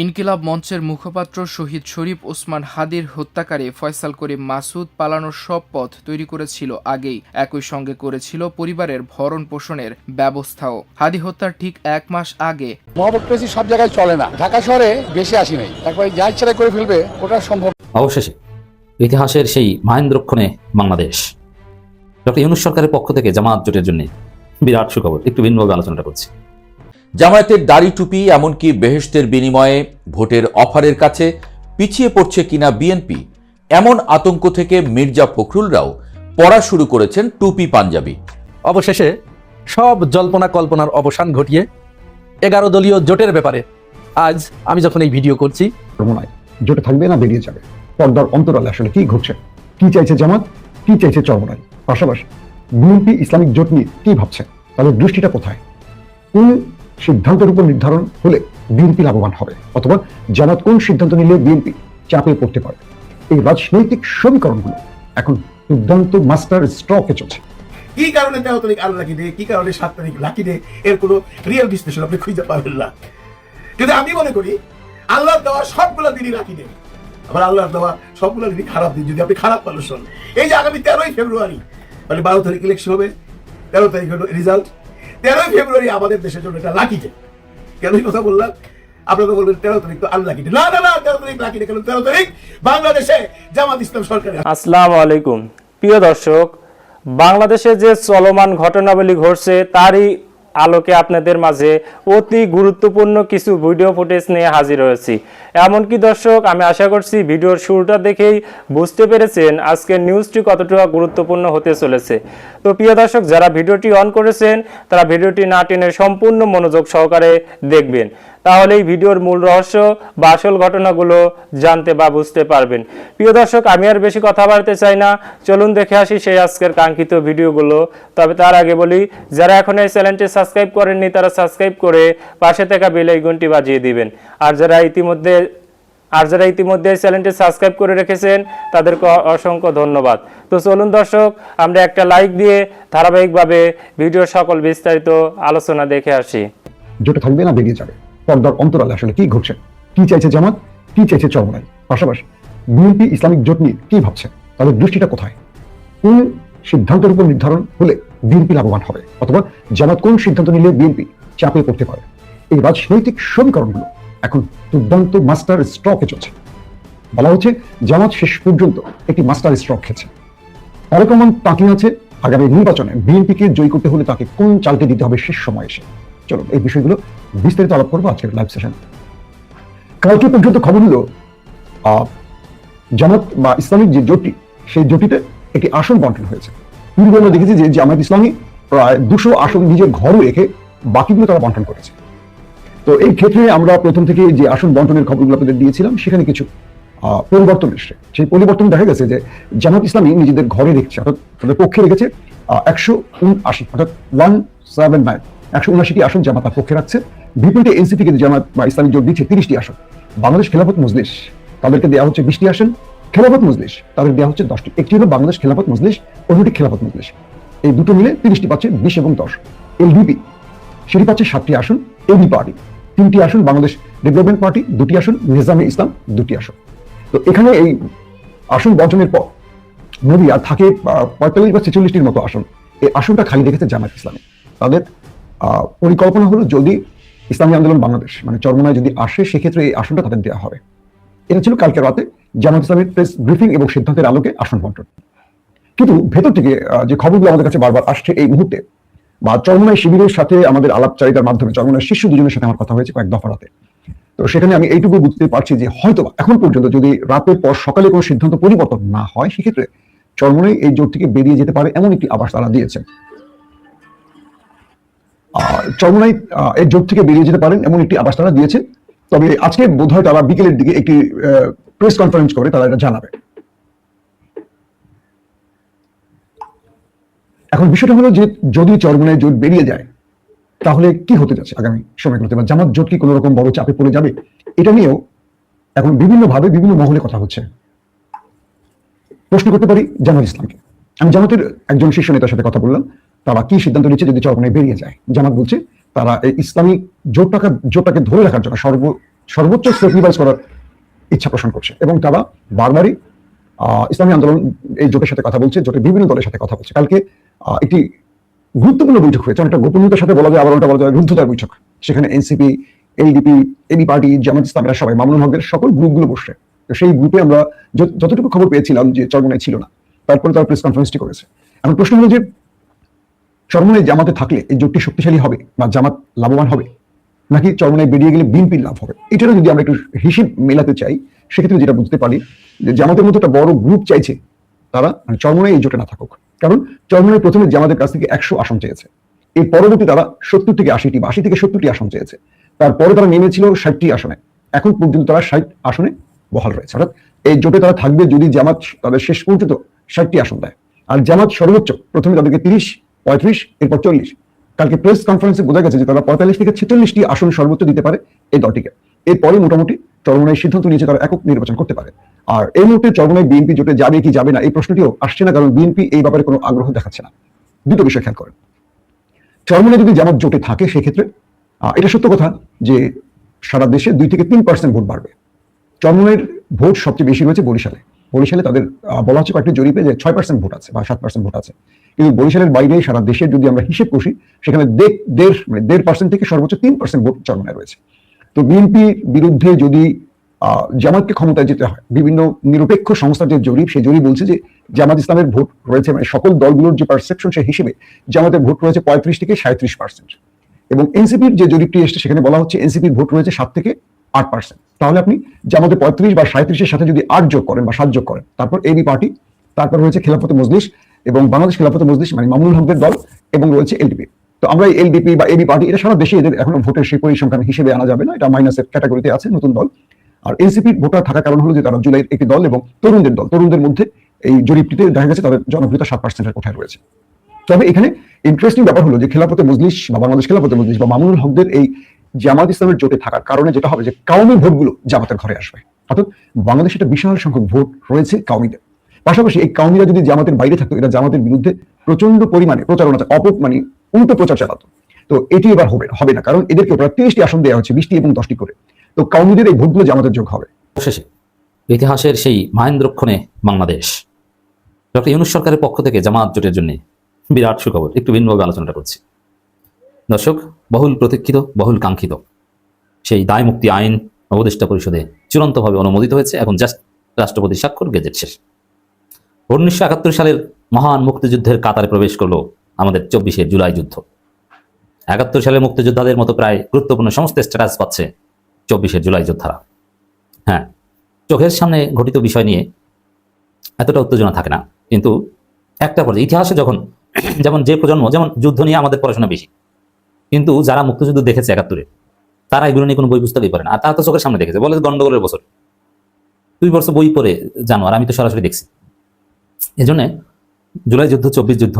ইনকিলাব মঞ্চের মুখপাত্র শহীদ শরীফ ওসমান হাদির হত্যাকারী ফয়সাল করিম মাসুদ পালানোর সব পথ তৈরি করেছিল আগেই, একই সঙ্গে করেছিল পরিবারের ভরণ পোষণের ব্যবস্থাও। হাদি হত্যার ঠিক 1 মাস আগে মহাপ্রেসি সব জায়গায় চলে না, ঢাকা শহরে বেশি আসি নাই, একবার যা ইচ্ছা করে ফেলবে ওটা সম্ভব। অবশেষে ইতিহাসের সেই মহেন্দ্রক্ষণে বাংলাদেশ ডক্টর ইউনূস সরকারের পক্ষ থেকে জামায়াত জোটের জন্য বিরাট সুখবর। একটু ভিন্নভাবে আলোচনাটা করছি। জামায়াতের দাড়ি টুপি এমনকি বেহেশতের বিনিময়ে ভোটের অফারের কাছে পিছিয়ে পড়ছে কিনা বিএনপি, এমন আতঙ্ক থেকে মির্জা ফখরুলরাও পড়া শুরু করেছেন টুপি পাঞ্জাবি। অবশেষে সব জল্পনা কল্পনার অবসান ঘটিয়ে 11 দলীয় জোটের ব্যাপারে আজ আমি যখন এই ভিডিও করছি, জোটে থাকবে না বেরিয়ে যাবে, পর্দার অন্তরালে আসলে কি ঘটছে, কি চাইছে জামাত, কি চাইছে চরমোনাই, পাশাপাশি বিএনপি ইসলামিক জোট নিয়ে কি ভাবছে, তাদের দৃষ্টিটা কোথায়, কোন সিদ্ধান্তের উপর নির্ধারণ হলে বিএনপি লাভবান হবে, অথবা জামাত কোন সিদ্ধান্ত নিলে বিএনপি চাপে পড়তে পারে। এই রাজনৈতিক সমীকরণগুলো এখন দুর্দান্ত মাস্টার স্ট্রোকে চলছে। কি কারণে 13 তারিখ আনলাকি ডে, কি কারণে 7 তারিখ লাকি ডে, এর কোনো রিয়েল বিশ্লেষণ আপনি খুঁজে পাবেন না। কিন্তু আমি মনে করি আল্লাহর দেওয়া সবগুলো দিনই লাকি ডে, আবার আল্লাহর দেওয়া সবগুলো দিনই খারাপ দিন যদি আপনি খারাপ মানুষ হন। এই যে আগামী 13ই ফেব্রুয়ারি মানে 12 তারিখ ইলেকশন হবে, 13 তারিখ হলো রেজাল্ট, 13ই ফেব্রুয়ারি আমাদের দেশের জন্য এটা লাকি ডে। কেন এই কথা বললাম? আপনারা বলবেন 13 তারিখ তো আনলাকি ডে। না না না, 13 তারিখ লাকি ডে। কারণ 13 তারিখ বাংলাদেশে জামাত ইসলাম সরকার। আসসালামু আলাইকুম প্রিয় দর্শক, বাংলাদেশে যে চলমান ঘটনাবলী ঘটছে তারই আলোকে আপনাদের মাঝে অতি গুরুত্বপূর্ণ কিছু ভিডিও ফুটেজ নিয়ে হাজির হয়েছি। এমনকি দর্শক, আমি আশা করছি ভিডিওর শুরুটা দেখেই বুঝতে পেরেছেন আজকের নিউজটি কতটা গুরুত্বপূর্ণ হতে চলেছে। তো প্রিয় দর্শক, যারা ভিডিওটি অন করেছেন তারা ভিডিওটি না টেনে সম্পূর্ণ মনোযোগ সহকারে দেখবেন, তাহলে এই ভিডিওর মূল রহস্য বা আসল ঘটনাগুলো জানতে বা বুঝতে পারবেন। প্রিয় দর্শক, আমি আর বেশি কথা বাড়তে চাই না, চলুন দেখে আসি সেই আজকের কাঙ্ক্ষিত ভিডিওগুলো। তবে তার আগে বলি, যারা এখন এই চ্যানেলটি সাবস্ক্রাইব করেননি তারা সাবস্ক্রাইব করে পাশে থাকা বেল আইকনটি বাজিয়ে দিবেন। আর যারা ইতিমধ্যে চ্যানেলটি সাবস্ক্রাইব করে রেখেছেন তাদেরকে অসংখ্য ধন্যবাদ। তো চলুন দর্শক, আমরা একটা লাইক দিয়ে ধারাবাহিকভাবে ভিডিওর সকল বিস্তারিত আলোচনা দেখে আসি। জোটে থাকবে না বেরিয়ে যাবে, পর্দার অন্তরালে আসলে কি ঘটছে, কি চাইছে জামাত, কি চাইছে চরমোনাই, পাশাপাশি বিএনপি ইসলামিক জোট নিয়ে কি ভাবছে, তাদের দৃষ্টিটা কোথায়, কোন সিদ্ধান্তের উপর নির্ধারণ হলে বিএনপি লাভবান হবে, অথবা জামাত কোন সিদ্ধান্ত নিলে বিএনপি চাপে পড়তে পারে। এই রাজনৈতিক সমীকরণগুলো এখন দুর্দান্ত মাস্টার স্ট্রোকে চলছে। বলা হচ্ছে জামাত শেষ পর্যন্ত একটি মাস্টার স্ট্রোক খেয়েছে। তারেক রহমান তাকিয়ে আছে আগামী নির্বাচনে বিএনপিকে জয়ী করতে হলে তাকে কোন চালটি দিতে হবে শেষ সময় এসে। চলো এই বিষয়গুলো বিস্তারিত আলাপ করবো আজকের লাইভ সেশন। কালকে পর্যন্ত খবর হলো জামাত বা ইসলামিক যে জোটটি, সেই জোটটিতে একটি আসন বন্টন হয়েছে। পূর্বে আমরা দেখেছি যে জামাত ইসলামী প্রায় 200 আসন নিজের ঘরে রেখে বাকিগুলো তারা বন্টন করেছে। তো এই ক্ষেত্রে আমরা প্রথম থেকে যে আসন বন্টনের খবরগুলো আপনাদের দিয়েছিলাম, সেখানে কিছু পরিবর্তন এসছে। সেই পরিবর্তন দেখা গেছে যে জামাত ইসলামী নিজেদের ঘরে রেখেছে, অর্থাৎ তাদের পক্ষে রেখেছে 179, অর্থাৎ 179 179টি আসন জামাত তার পক্ষে রাখছে। বিপরীতে এনসিপি কে জামাত বা ইসলামিক জোট দিচ্ছে 30টি আসন। বাংলাদেশ খেলাফত মজলিস তাদেরকে দেওয়া হচ্ছে 20টি আসন, খেলাফত মজলিস তাদের দেওয়া হচ্ছে 10টি। একটি হলো বাংলাদেশ খেলাফত মজলিস, অন্যটি খেলাফত মজলিস। এই দুটো মিলে 30টি পাচ্ছে, 20 এবং 10। এলডিপি সেটি পাচ্ছে 7টি আসন, এবি পার্টি 3টি আসন, বাংলাদেশ ডেভেলপমেন্ট পার্টি 2টি আসন, নিজামে ইসলাম 2টি আসন। তো এখানে এই আসন বন্টনের পর নবী আর থাকে 45 বা 46টির মতো আসন। এই আসনটা খালি রেখেছে জামাত ইসলামী। তাদের পরিকল্পনা হলো যদি ইসলামী আন্দোলন বাংলাদেশ মানে চরমোনাই যদি আসে, সেক্ষেত্রে এই আসনটা তাদের দেওয়া হবে। এটা ছিল কালকে রাতে জামাত ইসলামের প্রেস ব্রিফিং এবং সিদ্ধান্তের আলোকে আসন বন্টন। কিন্তু ভেতর থেকে যে খবরগুলো আমাদের কাছে বারবার আসছে এই মুহূর্তে, বা চরমোনাই শিবিরের সাথে আমাদের আলাপচারিতার মাধ্যমে চরমোনাই শীর্ষ দুজনের সাথে আমার কথা হয়েছে কয়েক দফা রাতে। তো সেখানে আমি এইটুকু বুঝতে পারছি যে হয়তো এখন পর্যন্ত যদি রাতের পর সকালে কোনো সিদ্ধান্ত পরিবর্তন না হয়, সেক্ষেত্রে চরমোনাই এই জোট থেকে বেরিয়ে যেতে পারে এমন একটি আভাস তারা দিয়েছেন। চরমোনাই এই জোট থেকে বেরিয়ে যেতে পারেন এমন একটি আভাস তারা দিয়েছে। তবে আজকে বোধহয় তারা বিকেলের দিকে একটি প্রেস কনফারেন্স করে তারা এটা জানাবে। এখন বিষয়টা হলো যে যদি চরমোনাই জোট বেরিয়ে যায় তাহলে কি হতে যাচ্ছে আগামী সময়গুলোতে, বা জামাত জোট কি কোনো রকম বড় চাপে পড়ে যাবে, এটা নিয়েও এখন বিভিন্নভাবে বিভিন্ন মহলে কথা হচ্ছে। প্রশ্ন করতে পারি জামাত ইসলামকে। আমি জামাতের একজন শীর্ষ নেতার সাথে কথা বললাম, তারা কি সিদ্ধান্ত নিচ্ছে যদি চরমোনাই বেরিয়ে যায়। জামাত বলছে তারা এই ইসলামিক জোটটাকে ধরে রাখার জন্য সর্বোচ্চ সর্বোচ্চ স্যাক্রিফাইস করার ইচ্ছা পোষণ করছে এবং তারা বারবারই ইসলামী আন্দোলন এই জোটের সাথে কথা বলছে, জোটের বিভিন্ন দলের সাথে কথা বলছে। কালকে একটি গুরুত্বপূর্ণ বৈঠক হয়েছে, অনেকটা গোপনীয়তার সাথে বলা যায়, আবার ওটা বলা যায় রুদ্ধতার বৈঠক। সেখানে এনসিপি, এলডিপি, এবি পার্টি, জামাত ইসলামের সবাই, মামুনুল হকের সকল গ্রুপগুলো বসছে। তো সেই গ্রুপে আমরা যতটুকু খবর পেয়েছিলাম যে চরমোনাই ছিল না, তারপরে তারা প্রেস কনফারেন্সটি করেছে। এখন প্রশ্ন হলো যে চরমোনাই জামাতে থাকলে এই জোটটি শক্তিশালী হবে বা জামাত লাভবান হবে, নাকি চরমোনাই বেরিয়ে গেলে বিএনপির লাভ হবে? এটারও যদি আমরা একটু হিসেব মেলাতে চাই, সেক্ষেত্রে যেটা বুঝতে পারি যে জামাতের মতো একটা বড় গ্রুপ চাইছে তারা চরমোনাই এই জোটে না থাকুক। কারণ চরমোনাই প্রথমে জামাতের কাছ থেকে 100 আসন চেয়েছে, এর পরবর্তী তারা 70 থেকে 80টি বা 80 থেকে 70টি আসন চেয়েছে, তারপরে তারা নেমেছিল 60টি আসনে, এখন পর্যন্ত তারা 60 আসনে বহাল রয়েছে। অর্থাৎ এই জোটে তারা থাকবে যদি জামাত তাদের শেষ পর্যন্ত 60টি আসন দেয়। আর জামাত সর্বোচ্চ প্রথমে তাদেরকে 30, 35, এরপর 40। কালকে প্রেস কনফারেন্সে বোঝা গেছে যে তারা 45 থেকে 46টি আসন সর্বোচ্চ দিতে পারে এই দলটিকে। এরপরে মোটামুটি চরমোনাই সিদ্ধান্ত নিয়েছে তারা একক নির্বাচন করতে পারে। আর এই মুহূর্তে চরমোনাই বিএনপি জোটে যাবে কি যাবে না এই প্রশ্নটিও আসছে না, কারণ বিএনপি এই ব্যাপারে কোনো আগ্রহ দেখাচ্ছে না। দুটো বিষয় খেয়াল করেন, চরমোনাই যদি জামাত জোটে থাকে সেক্ষেত্রে এটা সত্য কথা যে সারা দেশে 2 থেকে 3% ভোট বাড়বে। চরমোনাইয়ের ভোট সবচেয়ে বেশি রয়েছে বরিশালে। বরিশালে তাদের বলা হচ্ছে কয়েকটি জরিপে যে 6% ভোট আছে বা 7% ভোট আছে, কিন্তু বরিশালের বাইরে সারা দেশের যদি আমরা হিসেব কষি সেখানে 1.5% থেকে সর্বোচ্চ 3% ভোট চরমোনাই রয়েছে। তো বিএনপির বিরুদ্ধে যদি জামাতকে ক্ষমতায় যেতে হয়, বিভিন্ন নিরপেক্ষ সংস্থার যে জরিপ, সেই জরিপ বলছে যে জামাত ইসলামের ভোট রয়েছে, মানে সকল দলগুলোর যে পারসেপশন সেই হিসেবে জামাতের ভোট রয়েছে 35 থেকে 37%। এবং এনসিপির যে জরিপটি এসেছে সেখানে বলা হচ্ছে এনসিপির ভোট রয়েছে 7 থেকে 8%। তাহলে আপনি জামাতে 35 বা 37-এর সাথে যদি 8 যোগ করেন বা 7 যোগ করেন, তারপর এবি পার্টি, তারপর রয়েছে খেলাফতে মজলিস এবং বাংলাদেশ খেলাফতে মজলিস মানে মামুনুল হকদের দল, এবং রয়েছে এলডিপি। তো আমরা এই এলডিপি বা এবি পার্টি, এটা সারা দেশে এদের এখনো ভোটের সেই পরিসংখ্যান হিসেবে আনা যাবে না, এটা মাইনাসের ক্যাটাগরিতে আছে, নতুন দল। আর এনসিপির ভোটার থাকার কারণ হলো যে তারা জুলাইয়ের একটি দল এবং তরুণদের দল, তরুণদের মধ্যে এই জরিপটিতে দেখা গেছে তাদের জনপ্রিয়তা 7%-এর কোঠায় রয়েছে। তবে এখানে ইন্টারেস্টিং ব্যাপার হলো যে খেলাফতে মজলিস বা বাংলাদেশ খেলাফতে মজলিস বা মামুনুল হকদের এই জামাত ইসলামের জোটে থাকার কারণে যেটা হবে যে কাউমি ভোটগুলো জামাতের ঘরে আসবে। অর্থাৎ বাংলাদেশে একটা বিশাল সংখ্যক ভোট রয়েছে কাউমিদের। পাশাপাশি এই কাউমিরা যদি জামাতের বাইরে থাকতো, এটা জামাতের বিরুদ্ধে প্রচন্ড পরিমাণে প্রচারণা, মানে উল্টো প্রচার চালাতো। তো এটি এবার হবে না, কারণ এদেরকে প্রায় 30টি আসন দেওয়া হচ্ছে, 20টি এবং 10টি করে। তো কাউমিদের এই ভোটগুলো জামাতের যোগ হবে। অবশেষে ইতিহাসের সেই মহেন্দ্রক্ষণে বাংলাদেশ, ডক্টর ইউনূস সরকারের পক্ষ থেকে জামাত জোটের জন্য বিরাট সুখবর। একটু ভিন্নভাবে আলোচনাটা করছি। দর্শক, বহুল প্রতীক্ষিত, বহুল কাঙ্ক্ষিত সেই দায় মুক্তি আইন উপদেষ্টা পরিষদে চূড়ান্তভাবে অনুমোদিত হয়েছে। এখন জাস্ট রাষ্ট্রপতির স্বাক্ষর, গেজেট শেষ। 1971 সালের মহান মুক্তিযুদ্ধের কাতারে প্রবেশ করলো আমাদের 24শে জুলাই যুদ্ধ। 71 সালের মুক্তিযোদ্ধাদের মতো প্রায় গুরুত্বপূর্ণ সমস্ত স্ট্যাটাস পাচ্ছে 24শে জুলাই যোদ্ধারা। হ্যাঁ, চোখের সামনে ঘটিত বিষয় নিয়ে এতটা উত্তেজনা থাকে না, কিন্তু একটা পর্যায়ে ইতিহাসে যখন যেমন যে প্রজন্ম, যেমন যুদ্ধ নিয়ে আমাদের পড়াশোনা বেশি, কিন্তু যারা মুক্তিযুদ্ধ দেখেছে 71-এ, তারা এগুলো নিয়ে কোনো বই পুস্তকই পড়ে না। আর তারা তো চোখের সামনে দেখেছে, বলে গন্ডগোলের বছর, 2 বছর বই পড়ে জানো, আর আমি তো সরাসরি দেখছি। এই জন্য জুলাই যুদ্ধ, 24 যুদ্ধ,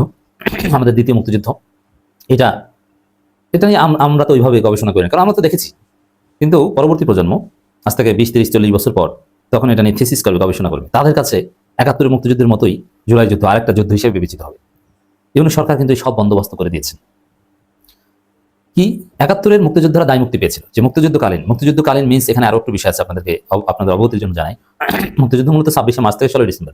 আমাদের দ্বিতীয় মুক্তিযুদ্ধ, এটা নিয়ে আমরা তো ওইভাবে গবেষণা করি না, কারণ আমরা তো দেখেছি। কিন্তু পরবর্তী প্রজন্ম আজ থেকে 20, 30, 40 বছর পর তখন এটা নিয়ে থিসিস করবে, গবেষণা করবে। তাদের কাছে 71 মুক্তিযুদ্ধের মতোই জুলাই যুদ্ধ আরেকটা যুদ্ধ হিসেবে বিবেচিত হবে। ইউনূস সরকার কিন্তু সব বন্দোবস্ত করে দিয়েছেন। কি 71-এর মুক্তিযোদ্ধারা দায় মুক্তি পেয়েছিল, যে মুক্তিযুদ্ধকালীন মিন্স, এখানে আরো একটু বিষয় আছে আপনাদের অবগতির জন্য জানাই। মুক্তিযুদ্ধ মূলত 26শে মার্চ থেকে 16 ডিসেম্বর,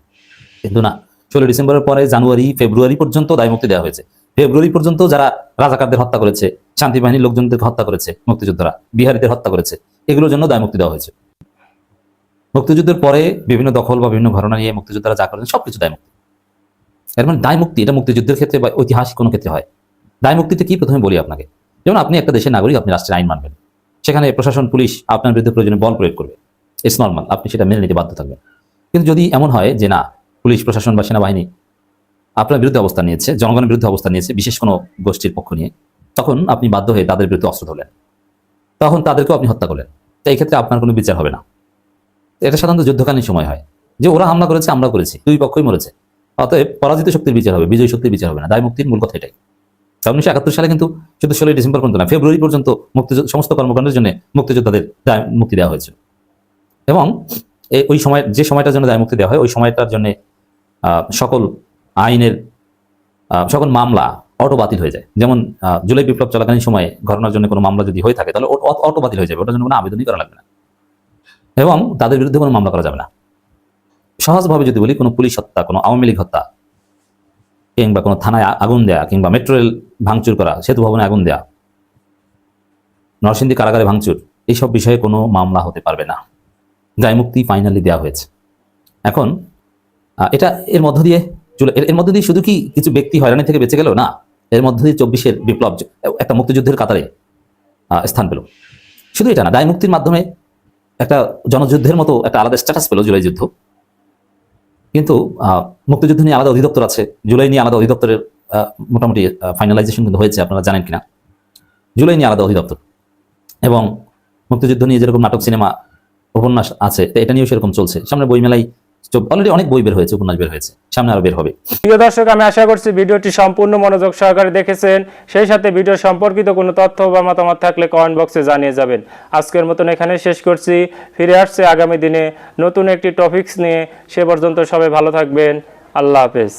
কিন্তু না, 16 ডিসেম্বরের পরে জানুয়ারি, ফেব্রুয়ারি পর্যন্ত দায় মুক্তি দেওয়া হয়েছে। ফেব্রুয়ারি পর্যন্ত যারা রাজাকারদের হত্যা করেছে, শান্তি বাহিনীর লোকজনদের হত্যা করেছে মুক্তিযোদ্ধারা, বিহারীদের হত্যা করেছে, এগুলোর জন্য দায় মুক্তি দেওয়া হয়েছে। মুক্তিযুদ্ধের পরে বিভিন্ন দখল বা বিভিন্ন ঘটনা নিয়ে মুক্তিযোদ্ধারা যা করেন সবকিছু দায় মুক্তি। এর মানে দায় মুক্তি, এটা মুক্তিযুদ্ধের ক্ষেত্রে বা ঐতিহাসিক কোনো ক্ষেত্রে হয়। দায় মুক্তিতে কি প্রথমে বলি আপনাকে, যেমন আপনি একটা দেশের নাগরিক, আপনি রাষ্ট্রের আইন মানবেন, সেখানে প্রশাসন, পুলিশ আপনার বিরুদ্ধে প্রয়োজনে বল প্রয়োগ করবে, ইটস নর্মাল, আপনি সেটা মেনে নিতে বাধ্য থাকবেন। কিন্তু যদি এমন হয় যে না, পুলিশ প্রশাসন বা সেনাবাহিনী আপনার বিরুদ্ধে অবস্থান নিয়েছে, জনগণের বিরুদ্ধে অবস্থান নিয়েছে, বিশেষ কোনো গোষ্ঠীর পক্ষ নিয়ে, তখন আপনি বাধ্য হয়ে তাদের বিরুদ্ধে অস্ত্র ধরলেন, তখন তাদেরকেও আপনি হত্যা করলেন। তো এই ক্ষেত্রে আপনার কোনো বিচার হবে না। এটা সাধারণত যুদ্ধকালীন সময় হয়, যে ওরা হামলা করেছে, আমরা করেছি, 2 পক্ষই মরেছে, অতএব পরাজিত শক্তির বিচার হবে, বিজয়ী শক্তির বিচার হবে না। দায় মুক্তির মূল কথা এটাই। 1971 সালে কিন্তু শুধু 16 ডিসেম্বর পর্যন্ত না, ফেব্রুয়ারি পর্যন্ত সমস্ত কর্মকাণ্ডের জন্য মুক্তিযোদ্ধাদের দায় মুক্তি দেওয়া হয়েছিল। এবং ওই সময়, যে সময়টার জন্য দায় মুক্তি দেওয়া হয়, ওই সময়টার জন্য সকল আইনের সকল মামলা অটো বাতিল হয়ে যায়। যেমন জুলাই বিপ্লব চলাকালীন সময়ে ঘটনার জন্য কোনো মামলা যদি হয়ে থাকে, তাহলে অটো বাতিল হয়ে যাবে, ওটার জন্য কোনো আবেদনই করা লাগবে না। এবং তাদের বিরুদ্ধে কোনো মামলা করা যাবে না। সহজভাবে যদি বলি, কোনো পুলিশ হত্যা, কোনো আওয়ামী লীগ হত্যা, কিংবা কোনো থানায় আগুন দেয়া, কিংবা মেট্রো রেল ভাঙচুর করা, সেতু ভবনে আগুন দেয়া, নরসিংদী কারাগারে ভাঙচুর, এইসব বিষয়ে কোনো মামলা হতে পারবে না। গায়ে ফাইনালি দেওয়া হয়েছে। এখন এটা এর মধ্য দিয়ে শুধু কি কিছু ব্যক্তি হয়রানি থেকে বেঁচে গেল? না, এর মধ্য দিয়ে 24-এর বিপ্লব একটা মুক্তিযুদ্ধের কাতারে স্থান পেল। শুধু এটা না, দায় মুক্তির মাধ্যমে একটা জনযুদ্ধের মতো একটা আলাদা স্ট্যাটাস পেল জুলাই যুদ্ধ। কিন্তু মুক্তিযুদ্ধ নিয়ে আলাদা অধিদপ্তর আছে, জুলাই নিয়ে আলাদা অধিদপ্তরের মোটামুটি ফাইনালাইজেশন কিন্তু হয়েছে, আপনারা জানেন কিনা। জুলাই নিয়ে আলাদা অধিদপ্তর, এবং মুক্তিযুদ্ধ নিয়ে যেরকম নাটক, সিনেমা, উপন্যাস আছে, এটা নিয়েও সেরকম চলছে। সামনে বইমেলায় অলরেডি অনেক বই বের হয়েছে, উপন্যাস বের হয়েছে, সামনে আরো বের হবে। প্রিয় দর্শক, আমি আশা করছি ভিডিওটি সম্পূর্ণ মনোযোগ সহকারে দেখেছেন। সেই সাথে ভিডিও সম্পর্কিত কোনো তথ্য বা মতামত থাকলে কমেন্ট বক্সে জানিয়ে যাবেন। আজকের মতন এখানে শেষ করছি। ফিরে আসছে আগামী দিনে নতুন একটি টপিকস নিয়ে। সে পর্যন্ত সবাই ভালো থাকবেন। আল্লাহ হাফেজ।